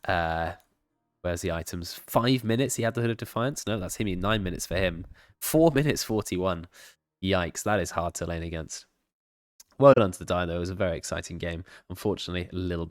where's the items? 5 minutes he had the Hood of Defiance? No, that's him in 9 minutes for him. 4 minutes 41. Yikes, that is hard to lane against. Well done to the Dire, though. It was a very exciting game. Unfortunately, a little bit